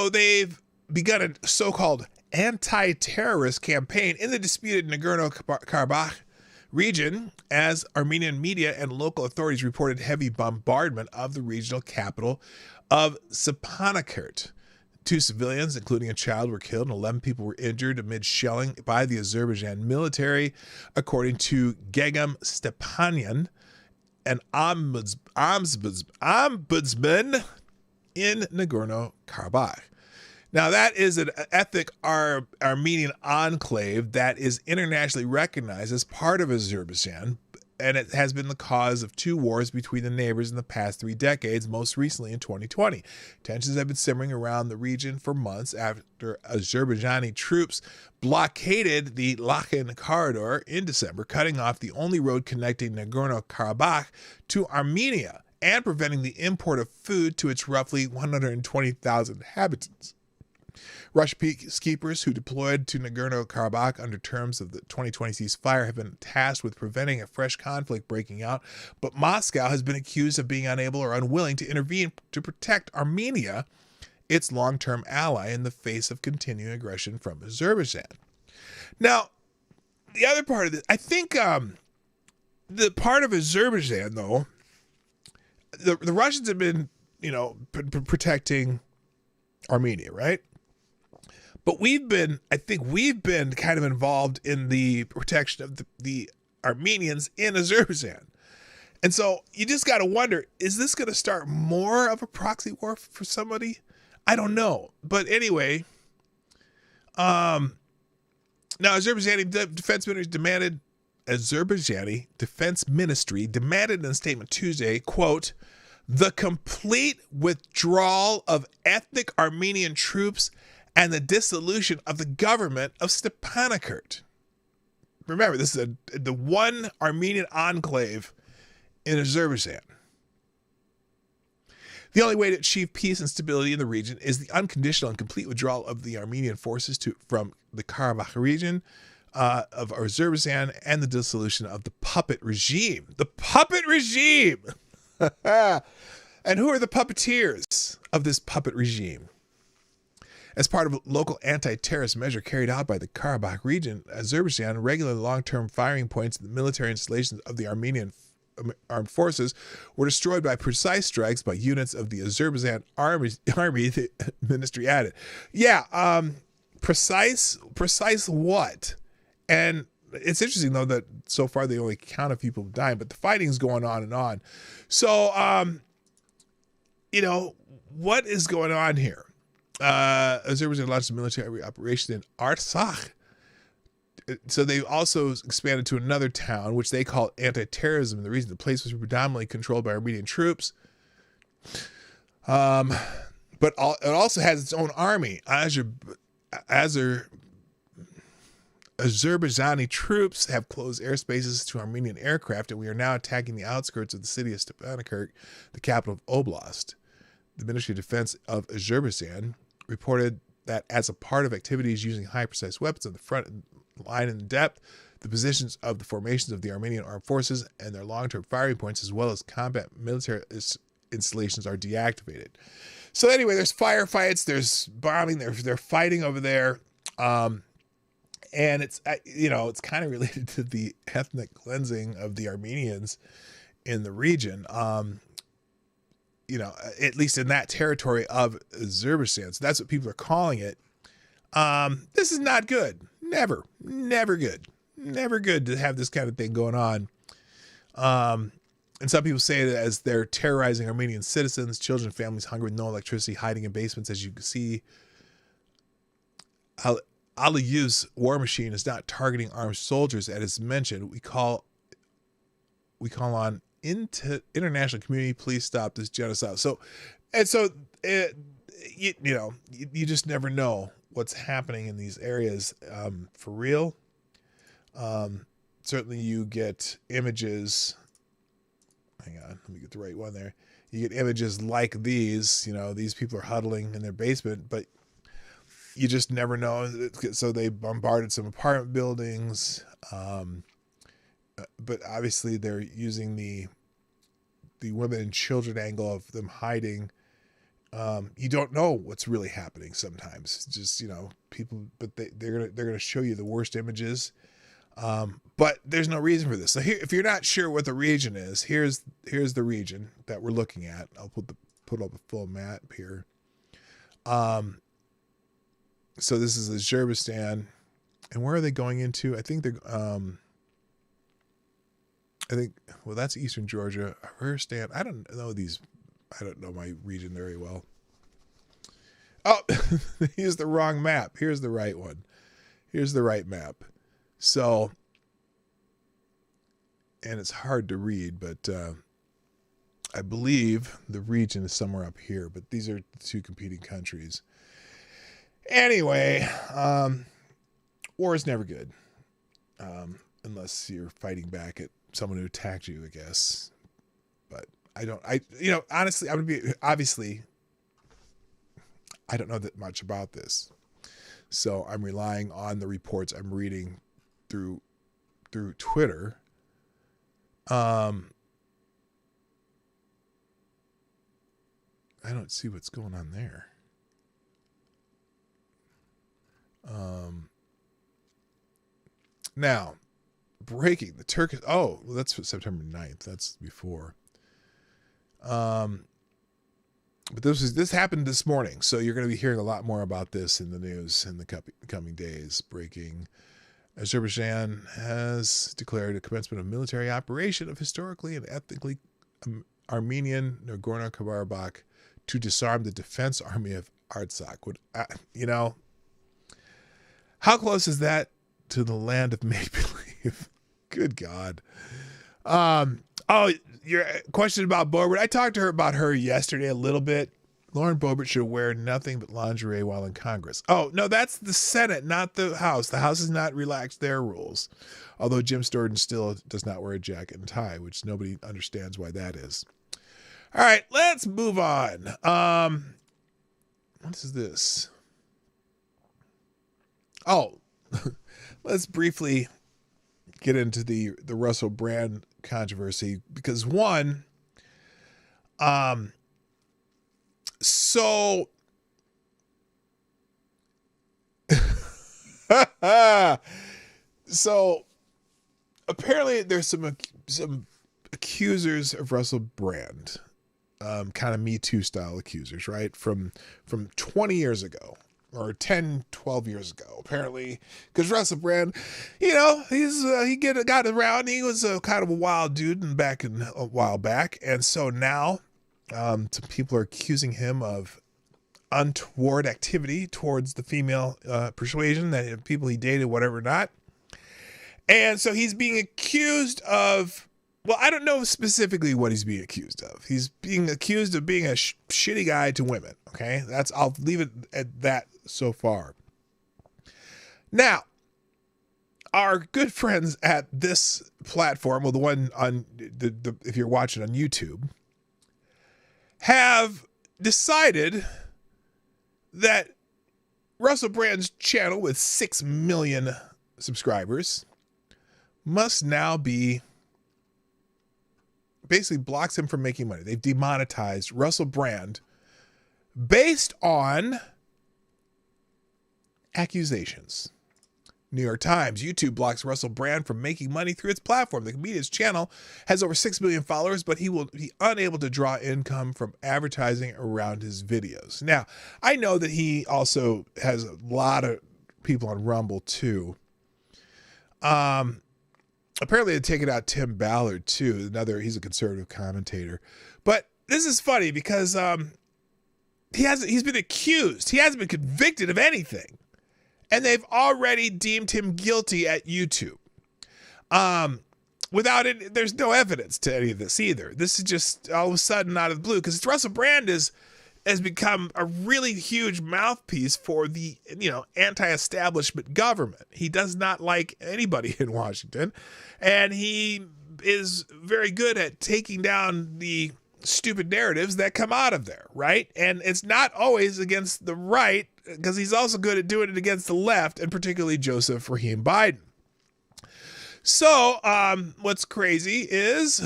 they've begun a so-called anti-terrorist campaign in the disputed Nagorno-Karabakh region as Armenian media and local authorities reported heavy bombardment of the regional capital of Stepanakert. 2 civilians, including a child, were killed and 11 people were injured amid shelling by the Azerbaijan military, according to Gegam Stepanyan, an ombudsman in Nagorno-Karabakh. Now, that is an ethnic Armenian enclave that is internationally recognized as part of Azerbaijan, and it has been the cause of 2 wars between the neighbors in the past 3 decades, most recently in 2020. Tensions have been simmering around the region for months after Azerbaijani troops blockaded the Lachen corridor in December, cutting off the only road connecting Nagorno-Karabakh to Armenia and preventing the import of food to its roughly 120,000 inhabitants. Russian peacekeepers who deployed to Nagorno-Karabakh under terms of the 2020 ceasefire have been tasked with preventing a fresh conflict breaking out, but Moscow has been accused of being unable or unwilling to intervene to protect Armenia, its long-term ally, in the face of continuing aggression from Azerbaijan. Now, the other part of this, I think the part of Azerbaijan, though, the Russians have been, protecting Armenia, right? But I think we've been kind of involved in the protection of the Armenians in Azerbaijan. And so you just got to wonder, is this going to start more of a proxy war for somebody? I don't know. But anyway, now Azerbaijani defense ministry demanded in a statement Tuesday, quote, the complete withdrawal of ethnic Armenian troops and the dissolution of the government of Stepanakert. Remember, this is the one Armenian enclave in Azerbaijan. The only way to achieve peace and stability in the region is the unconditional and complete withdrawal of the Armenian forces from the Karabakh region of Azerbaijan and the dissolution of the puppet regime. The puppet regime! And who are the puppeteers of this puppet regime? As part of a local anti-terrorist measure carried out by the Karabakh region, Azerbaijan, regular long-term firing points in the military installations of the Armenian armed forces were destroyed by precise strikes by units of the Azerbaijan army, the ministry added. Yeah, precise what? And it's interesting, though, that so far they only count of people dying, but the fighting's going on and on. So, what is going on here? Azerbaijan launched a military operation in Artsakh. So they also expanded to another town, which they call anti-terrorism. The reason the place was predominantly controlled by Armenian troops. But it also has its own army. Azerbaijani troops have closed airspaces to Armenian aircraft, and we are now attacking the outskirts of the city of Stepanakert, the capital of Oblast. The Ministry of Defense of Azerbaijan reported that as a part of activities using high precise weapons on the front line and depth, the positions of the formations of the Armenian armed forces and their long-term firing points, as well as combat military installations, are deactivated. So anyway, there's firefights, there's bombing, they're fighting over there, and it's it's kind of related to the ethnic cleansing of the Armenians in the region. At least in that territory of Azerbaijan. So that's what people are calling it. This is not good. Never good. Never good to have this kind of thing going on And some people say it as they're terrorizing Armenian citizens, children, families hungry with no electricity, hiding in basements. As you can see, Aliyev's war machine is not targeting armed soldiers, as mentioned. We call on international community, please stop this genocide. You just never know what's happening in these areas for real. Certainly you get images. Hang on, let me get the right one there. You get images like these, these people are huddling in their basement, but you just never know. So they bombarded some apartment buildings. But obviously they're using the women and children angle of them hiding. You don't know what's really happening sometimes. Just, people, but they're gonna show you the worst images. But there's no reason for this. So here, if you're not sure what the region is, here's the region that we're looking at. I'll put up a full map here. So this is Azerbaijan, and where are they going into? I think that's Eastern Georgia. Azerbaijan. I don't know my region very well. Oh, here's the wrong map. Here's the right one. Here's the right map. So, and it's hard to read, but I believe the region is somewhere up here, but these are the two competing countries. Anyway, war is never good, unless you're fighting back at someone who attacked you, I guess. But honestly, obviously, I don't know that much about this. So I'm relying on the reports I'm reading through Twitter. I don't see what's going on there. Now, breaking the Turkish. Oh, well, that's September 9th. That's before. But this happened this morning, so you're going to be hearing a lot more about this in the news in the coming days. Breaking. Azerbaijan has declared a commencement of military operation of historically and ethnically Armenian Nagorno-Karabakh to disarm the defense army of Artsakh. How close is that to the land of make-believe? Good God. Your question about Boebert. I talked to her about her yesterday a little bit. Lauren Boebert should wear nothing but lingerie while in Congress. Oh, no, that's the Senate, not the House. The House has not relaxed their rules. Although Jim Jordan still does not wear a jacket and tie, which nobody understands why that is. All right, let's move on. What is this? Oh, let's briefly get into the Russell Brand controversy because so apparently there's some accusers of Russell Brand, kind of Me Too style accusers, right? From 20 years ago or 10, 12 years ago, apparently, because Russell Brand, he got around. He was a kind of a wild dude a while back. And so now, some people are accusing him of untoward activity towards the female persuasion, that people he dated, whatever not. And so he's being accused of, well, I don't know specifically what he's being accused of. He's being accused of being a shitty guy to women. Okay, I'll leave it at that so far. Now, our good friends at this platform, well, the one on if you're watching on YouTube, have decided that Russell Brand's channel with 6 million subscribers must now be basically blocks him from making money. They've demonetized Russell Brand based on accusations. New York Times, YouTube blocks Russell Brand from making money through its platform. The comedian's channel has over 6 million followers, but he will be unable to draw income from advertising around his videos. Now, I know that he also has a lot of people on Rumble too. apparently they're taking out Tim Ballard too. He's a conservative commentator. But this is funny because he's been accused. He hasn't been convicted of anything. And they've already deemed him guilty at YouTube. There's no evidence to any of this either. This is just all of a sudden out of the blue, because Russell Brand has become a really huge mouthpiece for the anti-establishment government. He does not like anybody in Washington, and he is very good at taking down the stupid narratives that come out of there, right? And it's not always against the right, because he's also good at doing it against the left, and particularly Joseph Rahim Biden. So, what's crazy is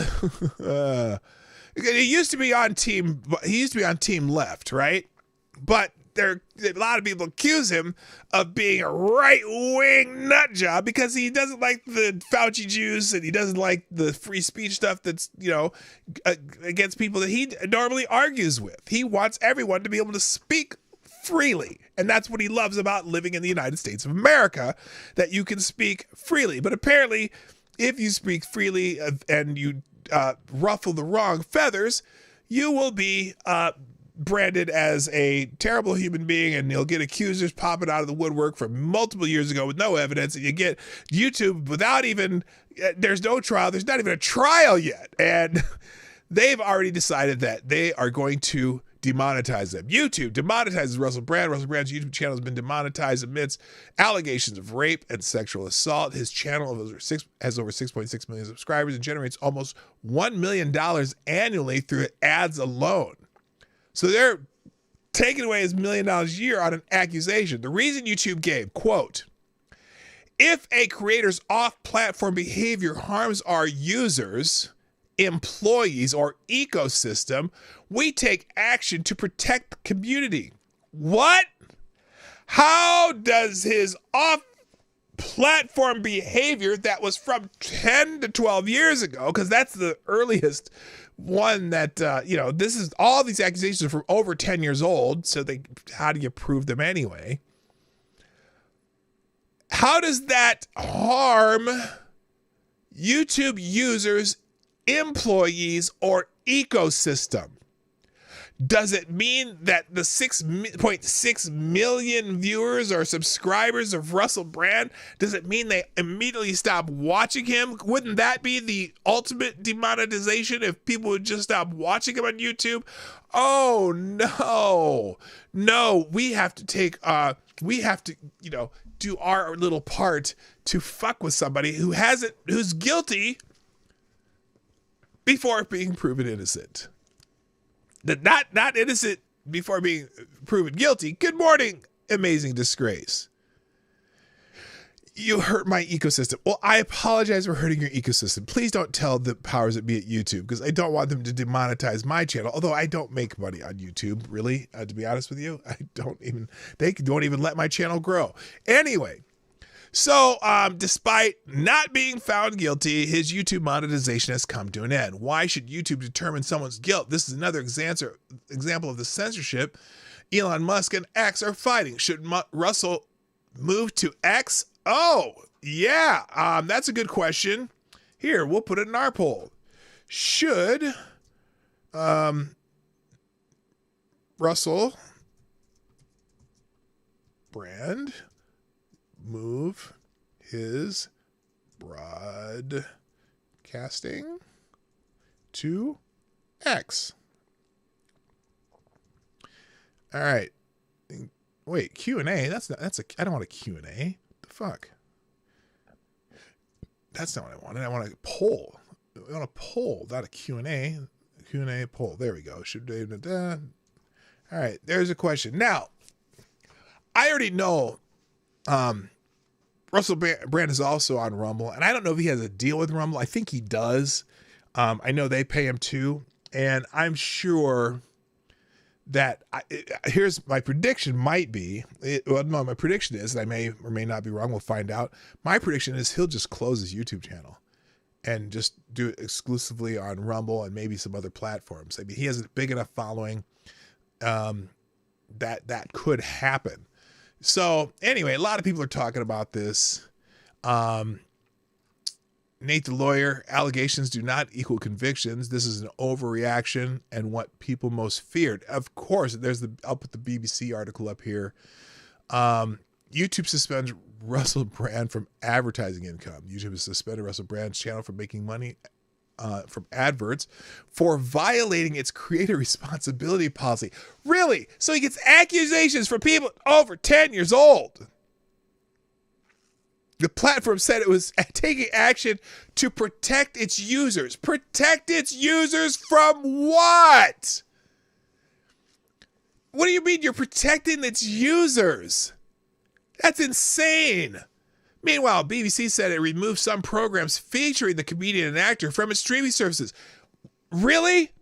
he used to be on team left, right? But a lot of people accuse him of being a right-wing nut job because he doesn't like the Fauci juice, and he doesn't like the free speech stuff that's, against people that he normally argues with. He wants everyone to be able to speak freely. And that's what he loves about living in the United States of America, that you can speak freely. But apparently, if you speak freely and you ruffle the wrong feathers, you will be branded as a terrible human being, and you'll get accusers popping out of the woodwork from multiple years ago with no evidence, and you get YouTube without even, there's no trial, there's not even a trial yet. And they've already decided that they are going to demonetize them. YouTube demonetizes Russell Brand. Russell Brand's YouTube channel has been demonetized amidst allegations of rape and sexual assault. His channel has over 6.6 million subscribers and generates almost $1 million annually through ads alone. So they're taking away his $1 million a year on an accusation. The reason YouTube gave, quote, "If a creator's off-platform behavior harms our users, employees, or ecosystem, we take action to protect the community." What? How does his off-platform behavior that was from 10 to 12 years ago, because that's the earliest one that, this is, all these accusations are from over 10 years old, so how do you prove them anyway? How does that harm YouTube users, employees, or ecosystem? Does it mean that the 6.6 million viewers or subscribers of Russell Brand, does it mean they immediately stop watching him? Wouldn't that be the ultimate demonetization if people would just stop watching him on YouTube? Oh, no, we have to do our little part to fuck with somebody who's guilty before being proven innocent. Not innocent before being proven guilty. Good morning, amazing disgrace. You hurt my ecosystem. Well, I apologize for hurting your ecosystem. Please don't tell the powers that be at YouTube, because I don't want them to demonetize my channel. Although I don't make money on YouTube, really, to be honest with you. They don't even let my channel grow. Anyway. So, despite not being found guilty, his YouTube monetization has come to an end. Why should YouTube determine someone's guilt? This is another example of the censorship Elon Musk and X are fighting. Should Russell move to X? Oh, yeah, that's a good question. Here, we'll put it in our poll. Should Russell Brand move his broadcasting to X? All right. Wait, Q&A. I don't want a Q&A. The fuck? That's not what I wanted. I want a poll. I want a poll, not a Q&A. Q&A poll. There we go. All right. There's a question. Now, I already know Russell Brand is also on Rumble, and I don't know if he has a deal with Rumble. I think he does. I know they pay him too, and I'm sure that here's my prediction my prediction is, and I may or may not be wrong, we'll find out. My prediction is he'll just close his YouTube channel and just do it exclusively on Rumble and maybe some other platforms. I mean, he has a big enough following that could happen. So anyway, a lot of people are talking about this. Nate the lawyer, allegations do not equal convictions. This is an overreaction and what people most feared. Of course, I'll put the BBC article up here. YouTube suspends Russell Brand from advertising income. YouTube has suspended Russell Brand's channel from making money from adverts for violating its creator responsibility policy. Really? So he gets accusations from people over 10 years old. The platform said it was taking action to protect its users. Protect its users from what? What do you mean you're protecting its users? That's insane. Meanwhile, BBC said it removed some programs featuring the comedian and actor from its streaming services. Really?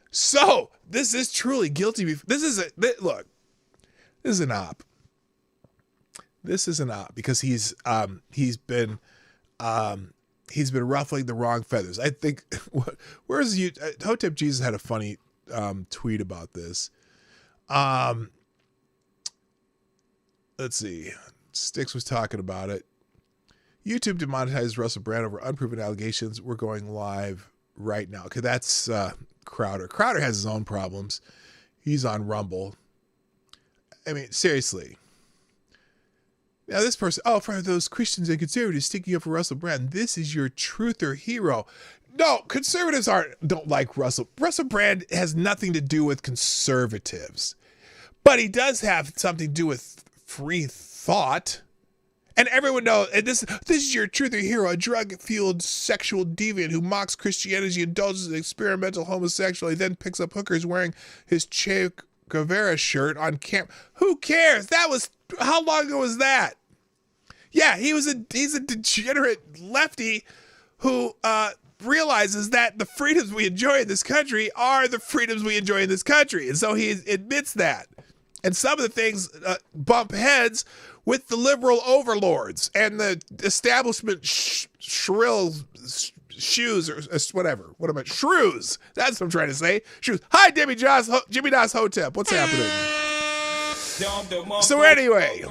So, this is truly guilty. Look, this is an op. This is an op because he's been ruffling the wrong feathers. I think where's you? Hotep Jesus had a funny tweet about this. Let's see. Sticks was talking about it. YouTube demonetized Russell Brand over unproven allegations. We're going live right now. Okay, that's Crowder. Crowder has his own problems. He's on Rumble. I mean, seriously. Now this person, for those Christians and conservatives sticking up for Russell Brand, this is your truther hero. No, conservatives don't like Russell. Russell Brand has nothing to do with conservatives. But he does have something to do with free thought. And everyone knows, and this is your truther hero, a drug-fueled sexual deviant who mocks Christianity, indulges in experimental homosexuality, then picks up hookers wearing his Che Guevara shirt on camp. Who cares? How long ago was that? Yeah, he's a degenerate lefty who realizes that the freedoms we enjoy in this country are the freedoms we enjoy in this country. And so he admits that. And some of the things bump heads with the liberal overlords and the establishment shrill shoes or whatever. What am I? Shrews. That's what I'm trying to say. Shrews. Hi, Jimmy Das Hotep. What's happening? So anyway,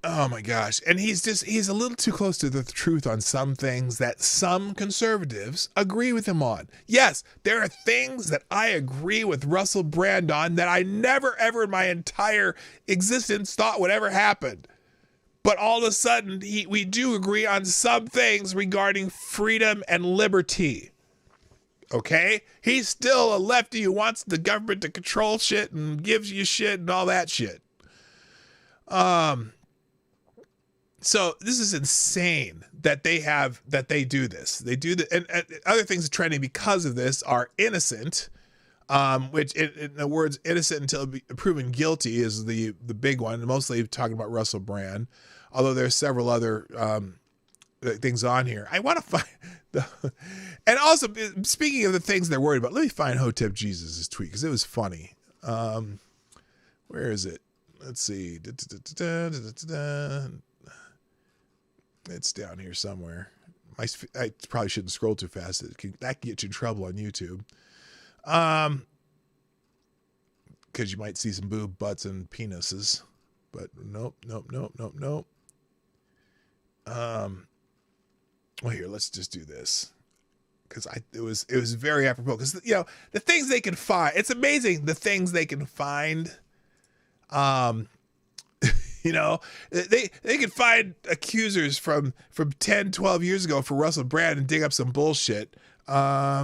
oh my gosh. And he's a little too close to the truth on some things that some conservatives agree with him on. Yes, there are things that I agree with Russell Brand on that I never ever in my entire existence thought would ever happen. But all of a sudden, we do agree on some things regarding freedom and liberty. Okay? He's still a lefty who wants the government to control shit and gives you shit and all that shit. So this is insane that they do this. They do and other things trending because of this are innocent, which in the words innocent until proven guilty is the big one. Mostly talking about Russell Brand, although there's several other things on here. I want to find and also speaking of the things they're worried about, let me find Hotep Jesus' tweet because it was funny. Where is it? Let's see. It's down here somewhere. I probably shouldn't scroll too fast. That can get you in trouble on YouTube. Because you might see some boob, butts, and penises. But nope. Well, here, let's just do this. Because it was very apropos. Because, the things they can find. It's amazing the things they can find. They can find accusers from 10, 12 years ago for Russell Brand and dig up some bullshit. There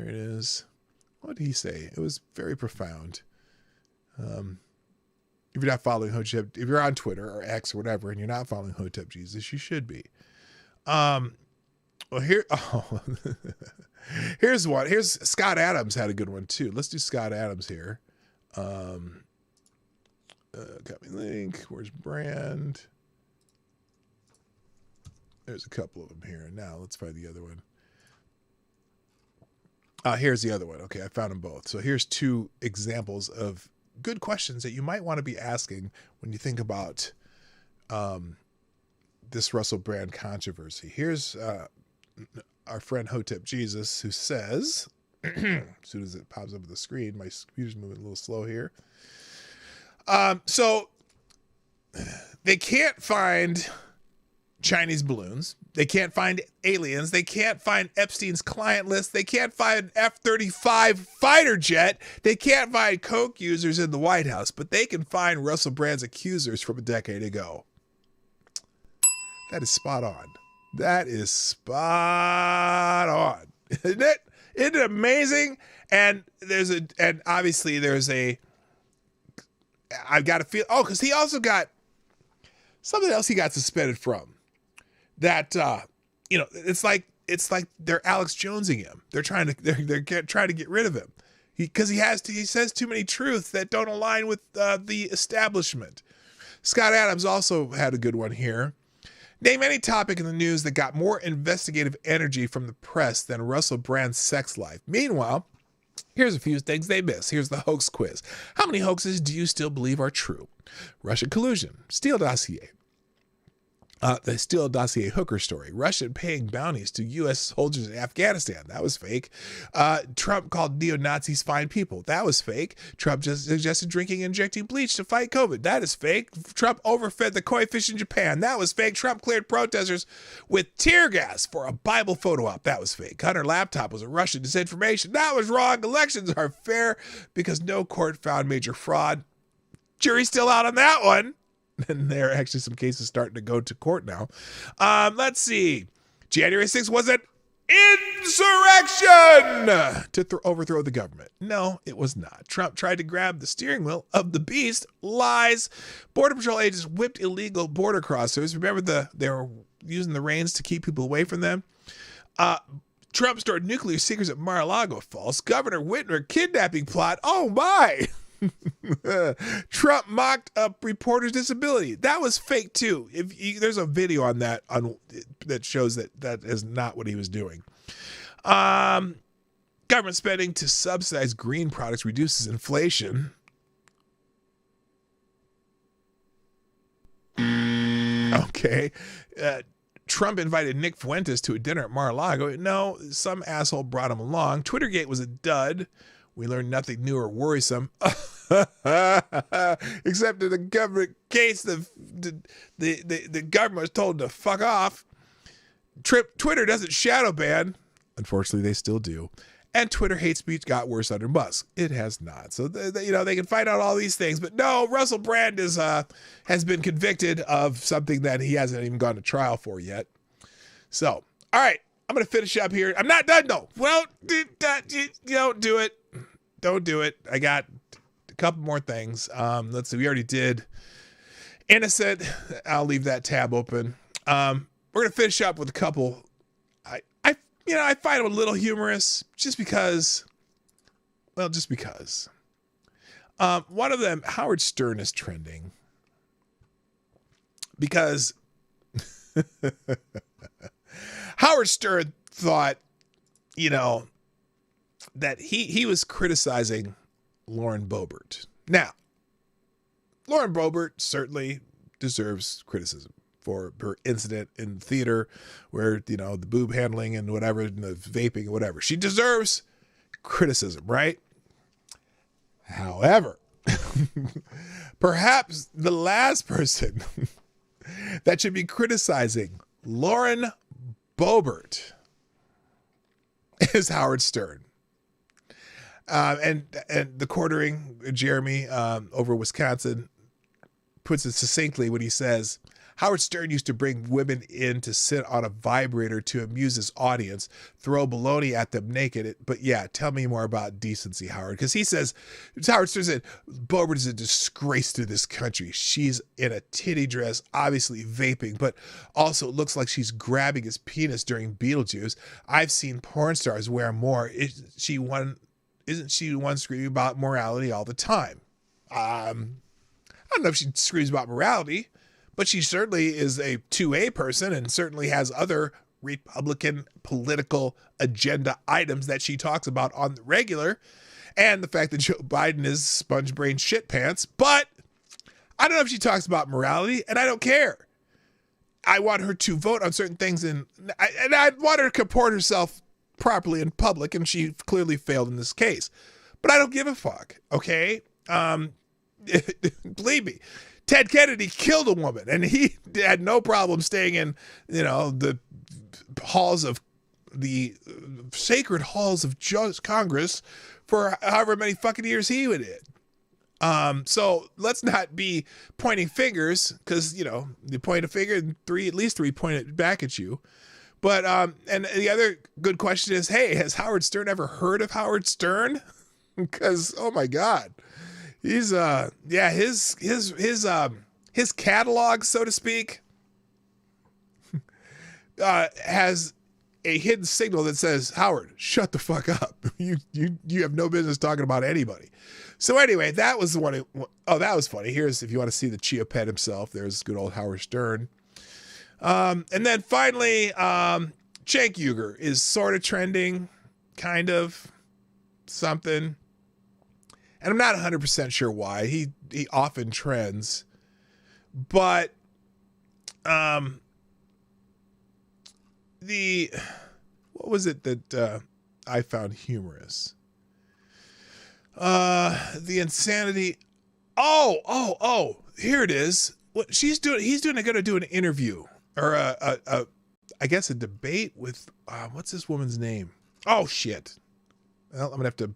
it is. What did he say? It was very profound. If you're not following Hotep, if you're on Twitter or X or whatever, and you're not following Hotep Jesus, you should be. Well, here's one. Here's Scott Adams had a good one too. Let's do Scott Adams here. Copy link. Where's Brand? There's a couple of them here. Now let's find the other one. Here's the other one. Okay, I found them both. So here's two examples of good questions that you might want to be asking when you think about this Russell Brand controversy. Here's our friend Hotep Jesus, who says, as soon as it pops up on the screen, my computer's moving a little slow here. So they can't find Chinese balloons. They can't find aliens. They can't find Epstein's client list. They can't find F-35 fighter jet. They can't find coke users in the White House, but they can find Russell Brand's accusers from a decade ago. That is spot on. That is spot on. Isn't it? Isn't it amazing? And obviously I've got to feel, because he also got something else he got suspended from. That it's like they're Alex Jonesing him. They're trying to get rid of him because he says too many truths that don't align with the establishment. Scott Adams also had a good one here. Name any topic in the news that got more investigative energy from the press than Russell Brand's sex life. Meanwhile, here's a few things they miss. Here's the hoax quiz. How many hoaxes do you still believe are true? Russian collusion, Steele dossier. The Steele dossier hooker story. Russian paying bounties to U.S. soldiers in Afghanistan. That was fake. Trump called neo-Nazis fine people. That was fake. Trump just suggested drinking and injecting bleach to fight COVID. That is fake. Trump overfed the koi fish in Japan. That was fake. Trump cleared protesters with tear gas for a Bible photo op. That was fake. Hunter laptop was a Russian disinformation. That was wrong. Elections are fair because no court found major fraud. Jury's still out on that one. And there are actually some cases starting to go to court now. Let's see. January 6th was an insurrection to overthrow the government. No, it was not. Trump tried to grab the steering wheel of the beast. Lies. Border Patrol agents whipped illegal border crossers. Remember they were using the reins to keep people away from them. Trump stored nuclear secrets at Mar-a-Lago. False. Governor Whitmer kidnapping plot. Oh my. Trump mocked a reporter's disability. That was fake too. There's a video on that that shows that is not what he was doing. Government spending to subsidize green products reduces inflation. Okay. Trump invited Nick Fuentes to a dinner at Mar-a-Lago. No, some asshole brought him along. Twittergate was a dud. We learned nothing new or worrisome. Except in the government case, the government was told to fuck off. Twitter doesn't shadow ban. Unfortunately, they still do. And Twitter hate speech got worse under Musk. It has not. So, they can find out all these things. But no, Russell Brand has been convicted of something that he hasn't even gone to trial for yet. So, all right. I'm going to finish up here. I'm not done, though. Well, don't do it. Don't do it. I got a couple more things. Let's see. We already did innocent. I'll leave that tab open. We're going to finish up with a couple. I find them a little humorous just because. One of them, Howard Stern, is trending because Howard Stern thought, that he was criticizing Lauren Boebert. Now, Lauren Boebert certainly deserves criticism for her incident in theater where, the boob handling and whatever, and the vaping and whatever. She deserves criticism, right? However, perhaps the last person that should be criticizing Lauren Boebert is Howard Stern. And the quartering Jeremy over Wisconsin puts it succinctly when he says, Howard Stern used to bring women in to sit on a vibrator to amuse his audience, throw baloney at them naked. But yeah, tell me more about decency, Howard. Because Howard Stern said, Boebert is a disgrace to this country. She's in a titty dress, obviously vaping, but also it looks like she's grabbing his penis during Beetlejuice. I've seen porn stars wear more. Isn't she one screaming about morality all the time? I don't know if she screams about morality, but she certainly is a 2A person and certainly has other Republican political agenda items that she talks about on the regular. And the fact that Joe Biden is sponge brain shit pants. But I don't know if she talks about morality, and I don't care. I want her to vote on certain things, and I want her to comport herself properly in public, and she clearly failed in this case. But I don't give a fuck, okay? Believe me, Ted Kennedy killed a woman, and he had no problem staying in, the halls of the sacred halls of Congress for however many fucking years he did. So let's not be pointing fingers, because, you point a finger and at least three point it back at you. But, and the other good question is, hey, has Howard Stern ever heard of Howard Stern? Because, oh my God, he's, his catalog, so to speak, has a hidden signal that says, Howard, shut the fuck up. You have no business talking about anybody. So anyway, that was the one. Oh, that was funny. Here's, if you want to see the Chia Pet himself, there's good old Howard Stern. And then finally, Cenk Uygur is sort of trending, kind of something. And I'm not 100% sure why. He often trends. But what was it that I found humorous? The insanity. Oh, here it is. What he's going to do an interview, or I guess a debate with, what's this woman's name? Oh shit. Well, I'm gonna have to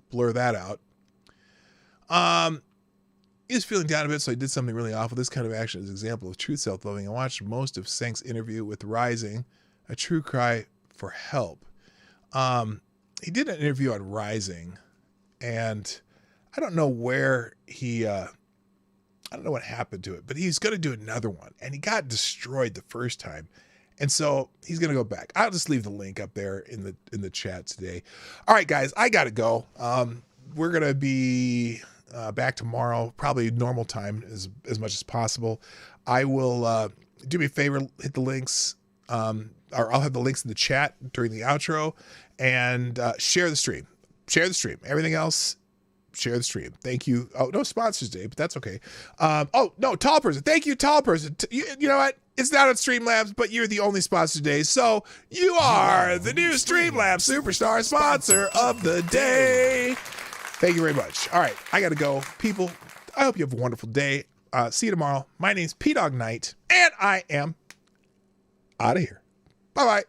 blur that out. He was feeling down a bit, so he did something really awful. This kind of action is an example of true self-loathing. I watched most of Cenk's interview with Rising, a true cry for help. He did an interview on Rising, and I don't know where I don't know what happened to it, but he's going to do another one, and he got destroyed the first time. And so he's going to go back. I'll just leave the link up there in the chat today. All right, guys, I got to go. We're going to be back tomorrow, probably normal time as much as possible. I will do me a favor, hit the links, or I'll have the links in the chat during the outro, and share the stream. Share the stream. Everything else, share the stream. Thank you. Oh, no sponsors today, but that's okay. Oh, no, Tall Person. Thank you, Tall Person. You know what? It's not on Streamlabs, but you're the only sponsor today. So you are the new Streamlabs Superstar sponsor of the day. Thank you very much. All right, I got to go. People, I hope you have a wonderful day. See you tomorrow. My name's P-Dog Knight, and I am out of here. Bye-bye.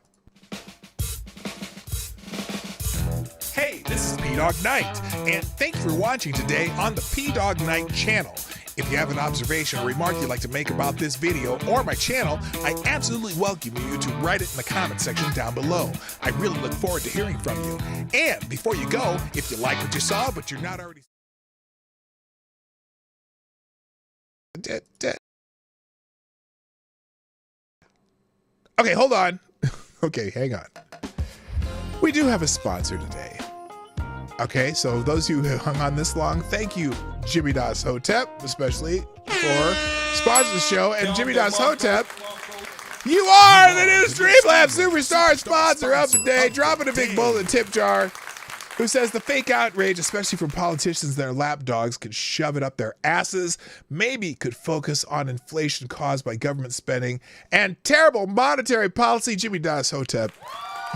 Hey, this is P-Dog Knight, and thank you for watching today on the P-Dog Knight channel. If you have an observation or remark you'd like to make about this video or my channel, I absolutely welcome you to write it in the comment section down below. I really look forward to hearing from you. And before you go, if you like what you saw but you're not already... Okay, hold on. Okay, hang on. We do have a sponsor today. Okay, so those of you who hung on this long, thank you, Jimmy Das Hotep, especially for sponsoring the show. And Jimmy Das Hotep, you are the new Streamlabs Superstar sponsor of the day, dropping a big bowl in the tip jar, who says the fake outrage, especially from politicians and their lapdogs, could shove it up their asses, maybe could focus on inflation caused by government spending and terrible monetary policy. Jimmy Das Hotep,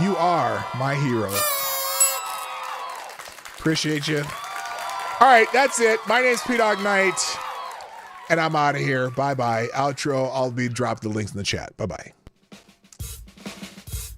you are my hero. Appreciate you. All right, that's it. My name's P-Dog Knight, and I'm out of here. Bye-bye. Outro, I'll be dropping the links in the chat. Bye-bye.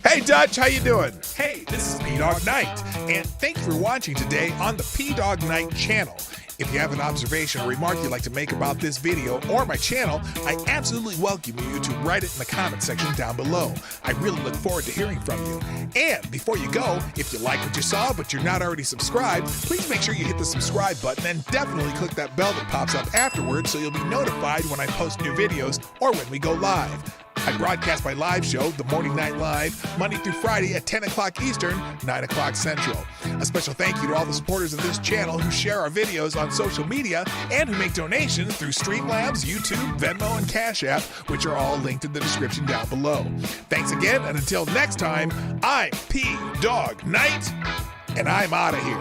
Hey, Dutch, how you doing? Hey, this is P-Dog Knight, and thank you for watching today on the P-Dog Knight channel. If you have an observation or remark you'd like to make about this video or my channel, I absolutely welcome you to write it in the comment section down below. I really look forward to hearing from you. And before you go, if you like what you saw but you're not already subscribed, please make sure you hit the subscribe button and definitely click that bell that pops up afterwards so you'll be notified when I post new videos or when we go live. I broadcast my live show, The Morning Night Live, Monday through Friday at 10 o'clock Eastern, 9 o'clock Central. A special thank you to all the supporters of this channel who share our videos on social media and who make donations through Streamlabs, YouTube, Venmo, and Cash App, which are all linked in the description down below. Thanks again, and until next time, I'm P-Dog Knight, and I'm out of here.